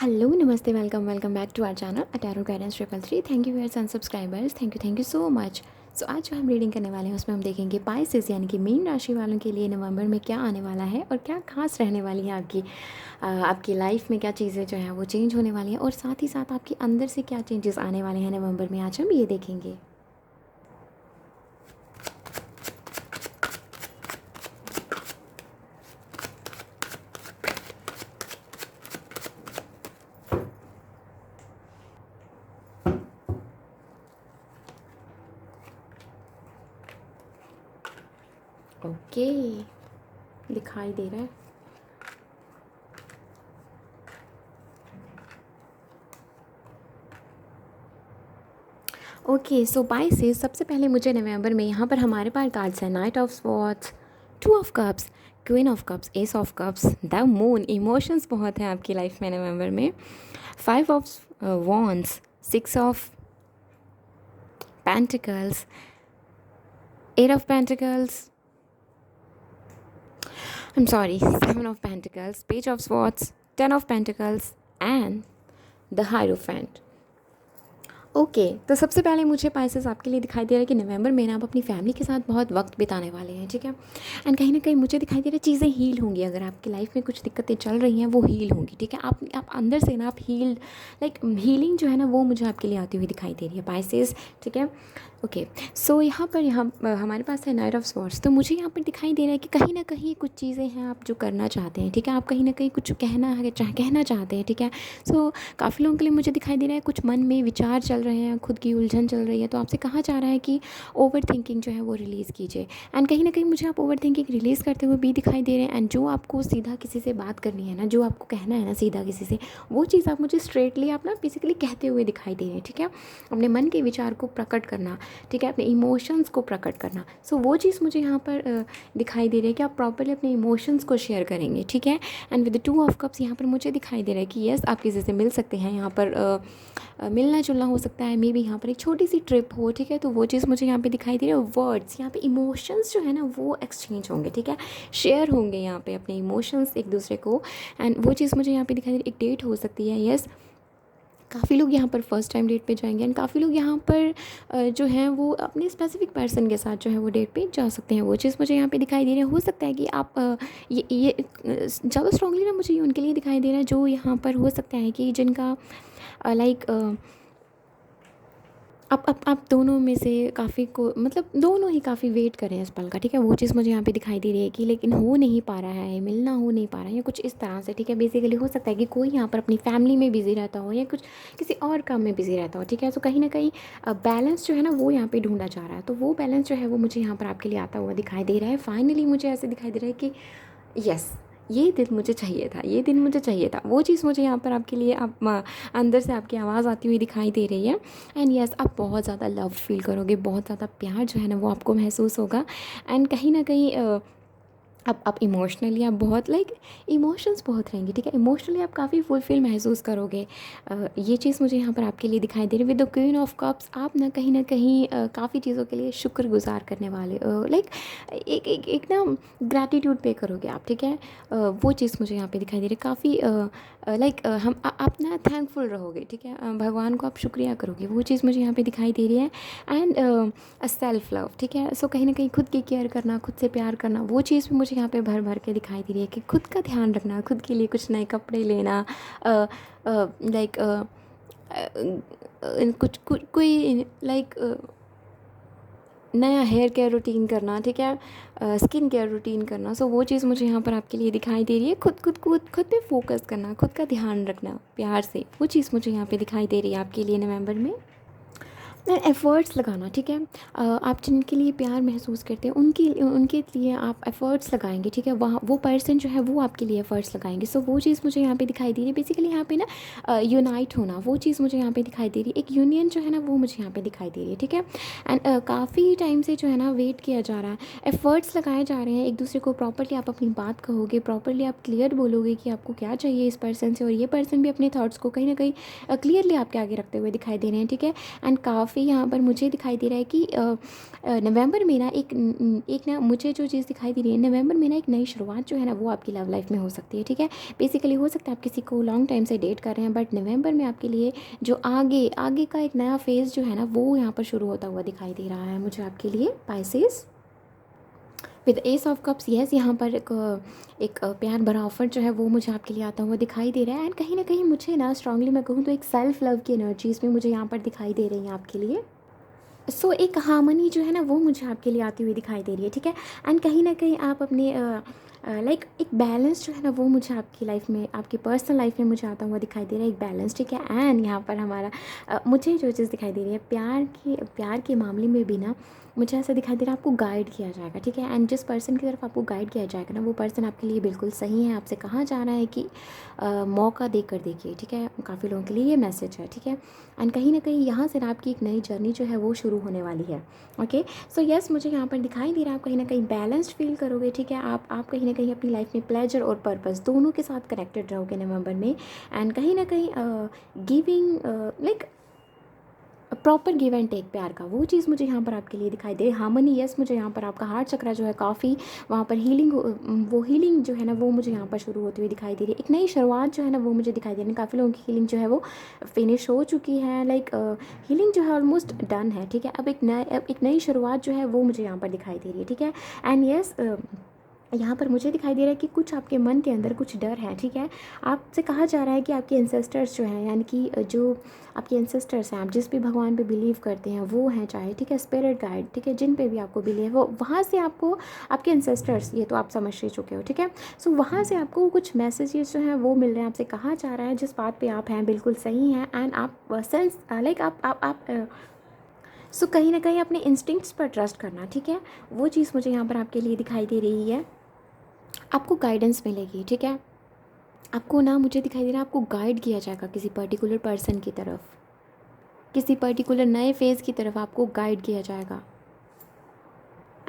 Hello, नमस्ते, welcome welcome back to our channel अटारो guidance 333। Thank you viewers and subscribers, thank you so much. So आज जो हम reading करने वाले हैं उसमें हम देखेंगे पाइसेस यानी कि मीन राशि वालों के लिए नवंबर में क्या आने वाला है और क्या खास रहने वाली है आपकी लाइफ में, क्या चीज़ें जो हैं वो चेंज होने वाली हैं और साथ ही साथ आपके अंदर से क्या चेंजेस आने वाले हैं नवंबर में। आज हम ये देखेंगे। ओके, दिखाई दे रहा है। ओके, सो पाइसेस, सबसे पहले मुझे नवंबर में यहाँ पर हमारे पास कार्ड्स हैं knight of swords, two of cups, queen of cups, ace of cups, the moon. Emotions बहुत हैं आपकी लाइफ में नवंबर में। Five of wands, six of pentacles, eight of pentacles, I'm sorry, seven of pentacles, page of swords, 10 of pentacles and the hierophant। Okay, तो सबसे पहले मुझे पाइसेस आपके लिए दिखाई दे रहा है कि नवंबर में ना आप अपनी फैमिली के साथ बहुत वक्त बिताने वाले हैं, ठीक है। एंड कहीं ना कहीं मुझे दिखाई दे रहा है चीज़ें हील होंगी। अगर आपकी लाइफ में कुछ दिक्कतें चल रही हैं वो हील होंगी, ठीक है। आप अंदर से ना आप हील्ड, लाइक हीलिंग जो है ना वो मुझे आपके लिए आती हुई दिखाई दे रही है पाइसेस, ठीक है। ओके, सो यहाँ पर हमारे पास है नाइट ऑफ स्वॉर्ड्स। तो मुझे यहाँ पर दिखाई दे रहा है कि कहीं ना कहीं कुछ चीज़ें हैं आप जो करना चाहते हैं, ठीक है। आप कहीं ना कहीं कुछ कहना चाहते हैं, ठीक है। सो काफ़ी लोगों के लिए मुझे दिखाई दे रहा है कुछ मन में विचार चल रहे हैं, खुद की उलझन चल रही है, तो आपसे कहा जा रहा है कि ओवर थिंकिंग जो है वो रिलीज़ कीजिए। एंड कहीं ना कहीं मुझे आप ओवर थिंकिंग रिलीज़ करते हुए भी दिखाई दे रहे हैं। एंड जो आपको सीधा किसी से बात करनी है ना, जो आपको कहना है ना सीधा किसी से, वो चीज़ आप मुझे स्ट्रेटली आप ना बेसिकली कहते हुए दिखाई दे रहे हैं, ठीक है। अपने मन के विचार को प्रकट करना, ठीक है, अपने इमोशंस को प्रकट करना। सो वो चीज़ मुझे यहाँ पर दिखाई दे रही है कि आप प्रॉपरली अपने इमोशंस को शेयर करेंगे, ठीक है। And with the two of cups यहाँ पर मुझे दिखाई दे रहा है कि येस, आप किसी से मिल सकते हैं। यहाँ पर मिलना जुलना हो सकता है, मे बी यहाँ पर एक छोटी सी ट्रिप हो, ठीक है। तो वो चीज़ मुझे यहाँ पे दिखाई दे रही है। वर्ड्स यहाँ पे इमोशंस जो है ना वो एक्सचेंज होंगे, ठीक है, शेयर होंगे यहाँ पे अपने इमोशंस एक दूसरे को। एंड वो चीज़ मुझे यहाँ पे दिखाई दे रही है। एक डेट हो सकती है, यस। काफ़ी लोग यहाँ पर फर्स्ट टाइम डेट पे जाएंगे एंड काफ़ी लोग यहाँ पर जो हैं वो अपने स्पेसिफिक पर्सन के साथ जो है वो डेट पे जा सकते हैं। वो चीज़ मुझे यहाँ पे दिखाई दे रही है। हो सकता है कि आप ये ज़्यादा स्ट्रांगली ना मुझे ये उनके लिए दिखाई दे रहा है जो यहाँ पर हो सकता है कि जिनका लाइक आप दोनों में से काफ़ी को, मतलब दोनों ही काफ़ी वेट कर रहे हैं इस पल का, ठीक है। वो चीज़ मुझे यहाँ पे दिखाई दे रही है कि लेकिन हो नहीं पा रहा है, मिलना हो नहीं पा रहा है या कुछ इस तरह से, ठीक है। बेसिकली हो सकता है कि कोई यहाँ पर अपनी फैमिली में बिज़ी रहता हो या कुछ किसी और काम में बिज़ी रहता हो, ठीक है। तो कहीं ना कहीं बैलेंस जो है ना वो यहाँ पर ढूंढा जा रहा है। तो वो बैलेंस जो है वो मुझे यहाँ पर आपके लिए आता हुआ दिखाई दे रहा है। फाइनली मुझे ऐसे दिखाई दे रहा है कि यस, ये दिन मुझे चाहिए था, ये दिन मुझे चाहिए था। वो चीज़ मुझे यहाँ पर आपके लिए आप अंदर से आपकी आवाज़ आती हुई दिखाई दे रही है। एंड यस, आप बहुत ज़्यादा लव्ड फील करोगे, बहुत ज़्यादा प्यार जो है ना वो आपको महसूस होगा। एंड कहीं ना कहीं आप इमोशनली आप बहुत लाइक इमोशंस बहुत रहेंगी, ठीक है। इमोशनली आप काफ़ी फुलफिल महसूस करोगे। ये चीज़ मुझे यहाँ पर आपके लिए दिखाई दे रही है। With the queen of cups, आप ना कहीं काफ़ी चीज़ों के लिए शुक्रगुजार करने वाले, लाइक एक ना ग्रैटिट्यूड पे करोगे आप, ठीक है। वो चीज़ मुझे यहाँ पे दिखाई दे रही है। काफ़ी लाइक आप ना थैंकफुल रहोगे, ठीक है। भगवान को आप शुक्रिया करोगे, वो चीज़ मुझे यहाँ पे दिखाई दे रही है। एंड सेल्फ लव, ठीक है। सो कहीं ना कहीं खुद की केयर करना, खुद से प्यार करना, वो चीज़ भी मुझे यहाँ पे भर भर के दिखाई दे रही है कि खुद का ध्यान रखना, खुद के लिए कुछ नए कपड़े लेना, लाइक कुछ कोई लाइक नया हेयर केयर रूटीन करना, ठीक है, स्किन केयर रूटीन करना। सो वो चीज़ मुझे यहाँ पर आपके लिए दिखाई दे रही है। खुद पे फोकस करना, खुद का ध्यान रखना प्यार से, वो चीज़ मुझे यहाँ पे दिखाई दे रही है आपके लिए नवंबर में। एफ़र्ट्स लगाना, ठीक है। आप जिनके लिए प्यार महसूस करते हैं उनके लिए आप एफ़र्ट्स लगाएंगे, ठीक है। वहाँ वो पर्सन जो है वो आपके लिए एफ़र्ट्स लगाएंगे। सो वो चीज़ मुझे यहाँ पे दिखाई दे रही है। बेसिकली यहाँ पे ना यूनाइट होना, वो चीज़ मुझे यहाँ पे दिखाई दे रही है। एक यूनियन जो है ना वो मुझे यहाँ पे दिखाई दे रही है, ठीक है। एंड काफ़ी टाइम से जो है ना वेट किया जा रहा है, एफ़र्ट्स लगाए जा रहे हैं एक दूसरे को। प्रॉपरली आप अपनी बात कहोगे, प्रॉपरली आप क्लियर बोलोगे कि आपको क्या चाहिए इस पर्सन से, और ये पर्सन भी अपने थाट्स को कहीं ना कहीं क्लियरली आपके आगे रखते हुए दिखाई दे रहे हैं, ठीक है। एंड काफ़ी यहाँ पर मुझे दिखाई दे रहा है कि नवंबर में ना एक ना मुझे जो चीज़ दिखाई दे रही है, नवंबर में ना एक नई शुरुआत जो है ना वो आपकी लव लाइफ में हो सकती है, ठीक है। बेसिकली हो सकता है आप किसी को लॉन्ग टाइम से डेट कर रहे हैं, बट नवंबर में आपके लिए जो आगे आगे का एक नया फेज़ जो है ना वो यहाँ पर शुरू होता हुआ दिखाई दे रहा है मुझे आपके लिए, Pisces with S of cups. Yes, यहाँ पर एक प्यार भरा ऑफर जो है वो मुझे आपके लिए आता हुआ दिखाई दे रहा है। एंड कहीं ना कहीं मुझे ना स्ट्रांगली मैं कहूँ तो एक सेल्फ लव की एनर्जी इसमें मुझे यहाँ पर दिखाई दे रही है आपके लिए। सो एक हार्मनी जो है ना वो मुझे आपके लिए आती हुई दिखाई दे रही है, ठीक है। एंड कहीं ना कहीं आप अपने लाइक एक बैलेंस जो है ना वो मुझे आपकी लाइफ में, आपकी पर्सनल लाइफ में मुझे आता हुआ दिखाई दे रहा है, एक बैलेंस, ठीक है। एंड यहाँ पर हमारा मुझे जो चीज़ दिखाई दे रही है प्यार के मामले में भी ना मुझे ऐसा दिखाई दे रहा है आपको गाइड किया जाएगा, ठीक है। एंड जिस पर्सन की तरफ आपको गाइड किया जाएगा ना वो पर्सन आपके लिए बिल्कुल सही है। आपसे कहा जा रहा है कि मौका देकर देखिए, ठीक है। काफ़ी लोगों के लिए ये मैसेज है, ठीक है। एंड कहीं ना कहीं यहाँ से ना आपकी एक नई जर्नी जो है वो शुरू होने वाली है, ओके। सो यस, मुझे यहाँ पर दिखाई दे रहा है आप कहीं ना कहीं बैलेंस्ड फील करोगे, ठीक है। आप कहीं ना कहीं अपनी लाइफ में प्लेजर और पर्पस दोनों के साथ कनेक्टेड रहोगे नवंबर में। एंड कहीं ना कहीं giving like proper give and take प्यार का, वो चीज़ मुझे यहाँ पर आपके लिए दिखाई दे। हार्मनी, यस, मुझे यहाँ पर आपका हार्ट चक्रा जो है काफ़ी वहाँ पर हीलिंग, वो हीलिंग जो है ना वो मुझे यहाँ पर शुरू होती हुई दिखाई दे रही है। एक नई शुरुआत जो है ना वो मुझे दिखाई दे रही है। काफ़ी लोगों की हीलिंग जो है वो फिनिश हो चुकी है, लाइक हीलिंग जो है ऑलमोस्ट डन है, ठीक है। अब एक नई शुरुआत जो है वो मुझे यहाँ पर दिखाई दे रही है, ठीक है। एंड यस, यहाँ पर मुझे दिखाई दे रहा है कि कुछ आपके मन के अंदर कुछ डर है, ठीक है। आपसे कहा जा रहा है कि आपके एंसेस्टर्स जो हैं, यानी कि जो आपके एंसेस्टर्स हैं, आप जिस भी भगवान पे बिलीव करते हैं वो हैं चाहे, ठीक है, स्पिरिट गाइड, ठीक है, जिन पे भी आपको बिलीव है वो वहाँ से आपको आपके एंसेस्टर्स, ये तो आप समझ ही चुके हो, ठीक है। सो वहाँ से आपको कुछ मैसेजेस जो हैं वो मिल रहे हैं। आपसे कहा जा रहा है जिस बात पे आप हैं बिल्कुल सही हैं। एंड आप सेंस लाइक आप सो कहीं ना कहीं अपने इंस्टिंक्ट्स पर ट्रस्ट करना, ठीक है, वो चीज़ मुझे यहाँ पर आपके लिए दिखाई दे रही है। आपको गाइडेंस मिलेगी, ठीक है। आपको ना मुझे दिखाई दे रहा है आपको गाइड किया जाएगा किसी पर्टिकुलर पर्सन की तरफ, किसी पर्टिकुलर नए फेज़ की तरफ आपको गाइड किया जाएगा।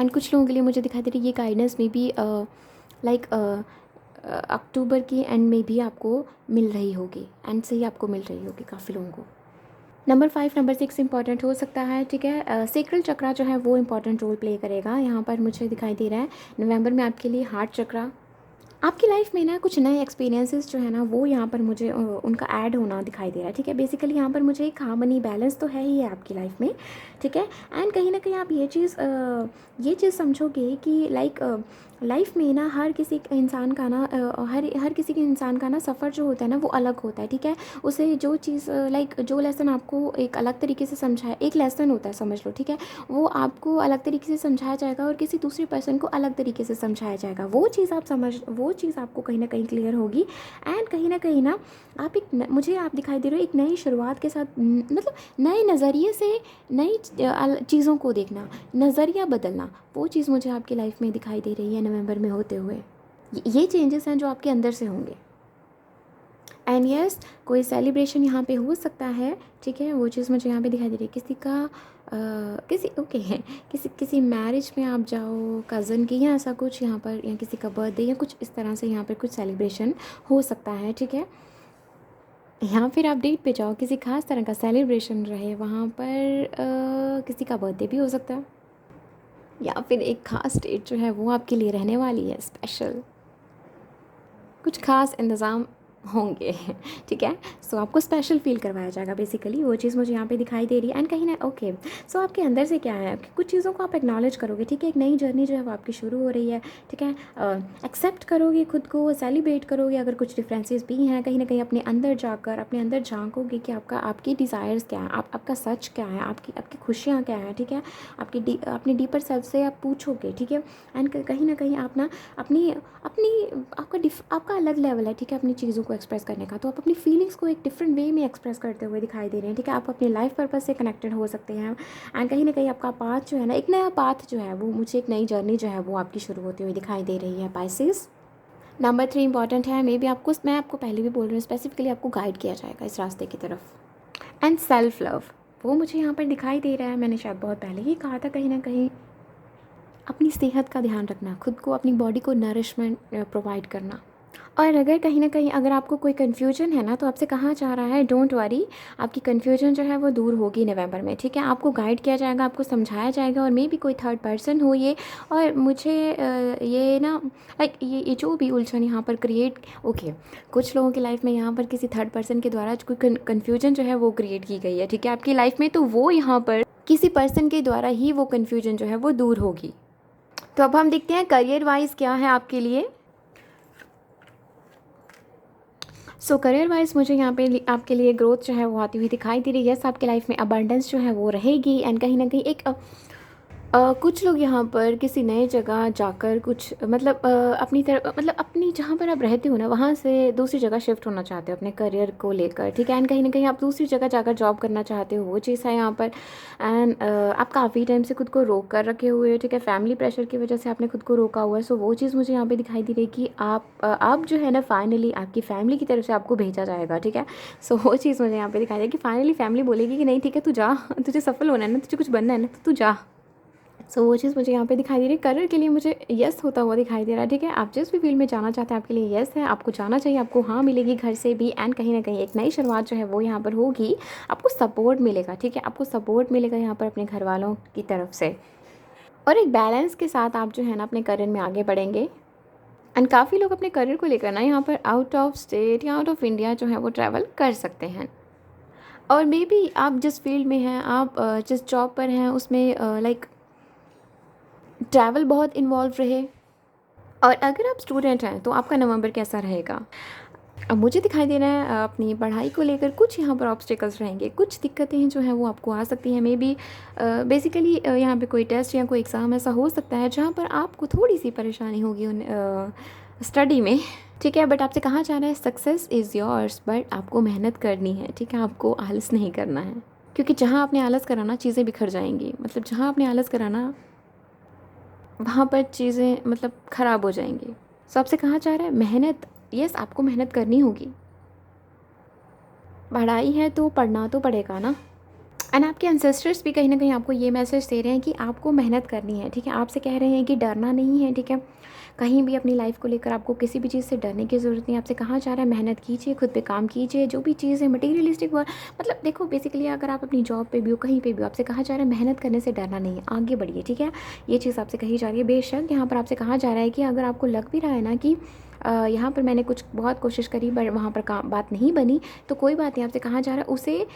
एंड कुछ लोगों के लिए मुझे दिखाई दे रही है ये गाइडेंस में भी लाइक अक्टूबर के एंड में भी आपको मिल रही होगी, एंड से ही आपको मिल रही होगी काफ़ी लोगों को। नंबर 5, नंबर 6 इंपॉर्टेंट हो सकता है, ठीक है। सेक्रल चक्रा जो है वो इंपॉर्टेंट रोल प्ले करेगा यहाँ पर मुझे दिखाई दे रहा है नवंबर में आपके लिए। हार्ट चक्रा, आपकी लाइफ में ना कुछ नए एक्सपीरियंसेस जो है ना वो यहाँ पर मुझे उनका ऐड होना दिखाई दे रहा है, ठीक है। बेसिकली यहाँ पर मुझे एक हार्मनी बैलेंस तो है ही है आपकी लाइफ में, ठीक है। एंड कहीं ना कहीं आप ये चीज़ समझोगे कि लाइक लाइफ में ना हर किसी इंसान का ना हर किसी के इंसान का ना सफ़र जो होता है ना वो अलग होता है, ठीक है। उसे जो चीज़ लाइक जो लेसन आपको एक अलग तरीके से समझाए, एक लेसन होता है समझ लो, ठीक है, वो आपको अलग तरीके से समझाया जाएगा और किसी दूसरी पर्सन को अलग तरीके से समझाया जाएगा। वो चीज़ आपको कहीं ना कहीं क्लियर होगी। एंड कहीं ना आप मुझे आप दिखाई दे रहे हो एक नई शुरुआत के साथ, मतलब नए नज़रिए से नई चीज़ों को देखना, नज़रिया बदलना, वो चीज़ मुझे आपकी लाइफ में दिखाई दे रही है नवंबर में होते हुए। ये चेंजेस हैं जो आपके अंदर से होंगे। एंड यस, कोई सेलिब्रेशन यहाँ पे हो सकता है, ठीक है, वो चीज़ मुझे यहाँ पे दिखाई दे रही है। किसी का किसी ओके है किसी मैरिज में आप जाओ कज़न की या ऐसा कुछ यहाँ पर, या किसी का बर्थडे या कुछ इस तरह से यहाँ पर कुछ सेलिब्रेशन हो सकता है, ठीक है। या फिर आप डेट पे जाओ, किसी खास तरह का सेलिब्रेशन रहे वहाँ पर, किसी का बर्थडे भी हो सकता है, या फिर एक ख़ास डेट जो है वो आपके लिए रहने वाली है स्पेशल, कुछ ख़ास इंतज़ाम होंगे, ठीक है। सो आपको स्पेशल फील करवाया जाएगा, बेसिकली वो चीज़ मुझे यहाँ पे दिखाई दे रही है। एंड कहीं ना ओके, सो आपके अंदर से क्या है, कुछ चीज़ों को आप एक्नॉलेज करोगे, ठीक है। एक नई जर्नी जो है वो आपकी शुरू हो रही है, ठीक है। एक्सेप्ट करोगे खुद को, सेलिब्रेट करोगे अगर कुछ डिफरेंसेस भी हैं, कहीं ना कहीं अपने अंदर जाकर अपने अंदर झांकोगे कि आपकी डिज़ायर्स क्या है, आपका सच क्या है, आपकी खुशियाँ क्या हैं, ठीक है। अपने डीपर सेल्फ से आप पूछोगे, ठीक है। एंड कहीं ना कहीं आप ना अपनी आपका अलग लेवल है, ठीक है, अपनी चीज़ों को एक्सप्रेस करने का। तो आप अपनी फीलिंग्स को एक डिफरेंट वे में एक्सप्रेस करते हुए दिखाई दे रहे हैं, ठीक है। आप अपने लाइफ पर्पस से कनेक्टेड हो सकते हैं। एंड कहीं ना कहीं आपका पाथ जो है ना, एक नया पाथ जो है वो मुझे, एक नई जर्नी जो है वो आपकी शुरू होती हुई दिखाई दे रही है पाइसेस। नंबर 3 इंपॉर्टेंट है, मे बी मैं आपको पहले भी बोल रही हूँ, स्पेसिफिकली आपको गाइड किया जाएगा इस रास्ते की तरफ। एंड सेल्फ लव, वो मुझे यहाँ पर दिखाई दे रहा है। मैंने शायद बहुत पहले ही कहा था, कहीं ना कहीं अपनी सेहत का ध्यान रखना, खुद को, अपनी बॉडी को नरिशमेंट प्रोवाइड करना, और अगर कहीं न कहीं अगर आपको कोई कन्फ्यूजन है ना, तो आपसे कहा जा रहा है डोंट वरी, आपकी कन्फ्यूजन जो है वो दूर होगी नवंबर में, ठीक है? आपको गाइड किया जाएगा, आपको समझाया जाएगा, और मे बी कोई थर्ड पर्सन हो ये। और मुझे ये ना लाइक ये जो भी उलझन यहाँ पर क्रिएट, ओके, कुछ लोगों की लाइफ में यहाँ पर किसी थर्ड पर्सन के द्वारा कोई कन्फ्यूजन जो है वो क्रिएट की गई है, ठीक है, आपकी लाइफ में, तो वो यहाँ पर किसी पर्सन के द्वारा ही वो कन्फ्यूजन जो है वो दूर होगी। तो अब हम देखते हैं करियर वाइज क्या है आपके लिए। सो करियर वाइज मुझे यहाँ पे आपके लिए ग्रोथ जो है वो आती हुई दिखाई दे रही है। यस, आपके लाइफ में अबंडेंस जो है वो रहेगी, एंड कहीं ना कहीं एक कुछ लोग यहाँ पर किसी नए जगह जाकर कुछ मतलब अपनी तरफ मतलब अपनी जहाँ पर आप रहते हो ना वहाँ से दूसरी जगह शिफ्ट होना चाहते हो अपने करियर को लेकर, ठीक है, एंड कहीं ना कहीं आप दूसरी जगह जाकर जॉब करना चाहते हो, वो चीज़ है यहाँ पर। एंड आप काफ़ी टाइम से खुद को रोक कर रखे हुए हो, ठीक है, फैमिली प्रेशर की वजह से आपने खुद को रोका हुआ है। सो वो चीज़ मुझे यहाँ पर दिखाई दे रही है कि आप जो है ना फाइनली आपकी फैमिली की तरफ से आपको भेजा जाएगा, ठीक है। सो वो चीज़ मुझे यहाँ पर दिखाई दे कि फाइनली फैमिली बोलेगी कि नहीं ठीक है तू जा, तुझे सफल होना है ना, तुझे कुछ बनना है ना, तो तू जा। सो वो चीज़ मुझे यहाँ पे दिखाई दे रही है। करियर के लिए मुझे यस होता हुआ दिखाई दे रहा है, ठीक है, आप जिस भी फील्ड में जाना चाहते हैं आपके लिए यस है, आपको जाना चाहिए, आपको हाँ मिलेगी घर से भी, एंड कहीं ना कहीं एक नई शुरुआत जो है वो यहाँ पर होगी, आपको सपोर्ट मिलेगा, ठीक है, आपको सपोर्ट मिलेगा यहाँ पर अपने घर वालों की तरफ से, और एक बैलेंस के साथ आप जो है ना अपने करियर में आगे बढ़ेंगे। एंड काफ़ी लोग अपने करियर को लेकर ना यहाँ पर आउट ऑफ स्टेट या आउट ऑफ इंडिया जो है वो ट्रैवल कर सकते हैं। और मे बी आप जिस फील्ड में हैं, आप जिस जॉब पर हैं उसमें लाइक ट्रैवल बहुत इन्वॉल्व रहे। और अगर आप स्टूडेंट हैं तो आपका नवंबर कैसा रहेगा? अब मुझे दिखाई दे रहा है अपनी पढ़ाई को लेकर कुछ यहाँ पर ऑब्स्टिकल्स रहेंगे, कुछ दिक्कतें हैं जो हैं वो आपको आ सकती हैं। मे बी बेसिकली यहाँ पे कोई टेस्ट या कोई एग्ज़ाम ऐसा हो सकता है जहाँ पर आपको थोड़ी सी परेशानी होगी उन स्टडी में, ठीक है, बट आपसे कहा जा रहा है सक्सेस इज़ योर्स, बट आपको मेहनत करनी है, ठीक है, आपको आलस नहीं करना है, क्योंकि जहाँ आपने आलस कराना चीज़ें बिखर जाएंगी, मतलब जहाँ आपने आलस कराना वहाँ पर चीज़ें मतलब ख़राब हो जाएंगी। सो आपसे कहा जा रहा है मेहनत, यस आपको मेहनत करनी होगी, पढ़ाई है तो पढ़ना तो पड़ेगा ना। एंड आपके एंसेस्टर्स भी कहीं ना कहीं आपको ये मैसेज दे रहे हैं कि आपको मेहनत करनी है, ठीक है, आपसे कह रहे हैं कि डरना नहीं है, ठीक है, कहीं भी अपनी लाइफ को लेकर आपको किसी भी चीज़ से डरने की ज़रूरत नहीं। आपसे कहा जा रहा है मेहनत कीजिए, खुद पे काम कीजिए, जो भी चीज़ है मटीरियलिस्टिक वर्क, मतलब देखो बेसिकली अगर आप अपनी जॉब पे भी हो कहीं पे भी हो, आपसे कहा जा रहा है मेहनत करने से डरना नहीं है, आगे बढ़िए, ठीक है, ये चीज़ आपसे कही जा रही है। बेशक यहाँ पर आपसे कहा जा रहा है कि अगर आपको लग भी रहा है ना कि यहाँ पर मैंने कुछ बहुत कोशिश करी बट वहाँ पर काम बात नहीं बनी, तो कोई बात नहीं, आपसे कहा जा रहा है उसे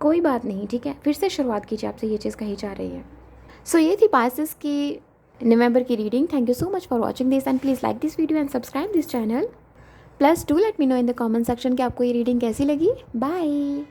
कोई बात नहीं, ठीक है, फिर से शुरुआत कीजिए, आपसे ये चीज़ कही जा रही है। सो ये थी पाइसेस की नवंबर की reading. Thank you so much for watching this, and please like this video and subscribe this channel, plus do let me know in the comment section कि आपको ये रीडिंग कैसी लगी। बाय।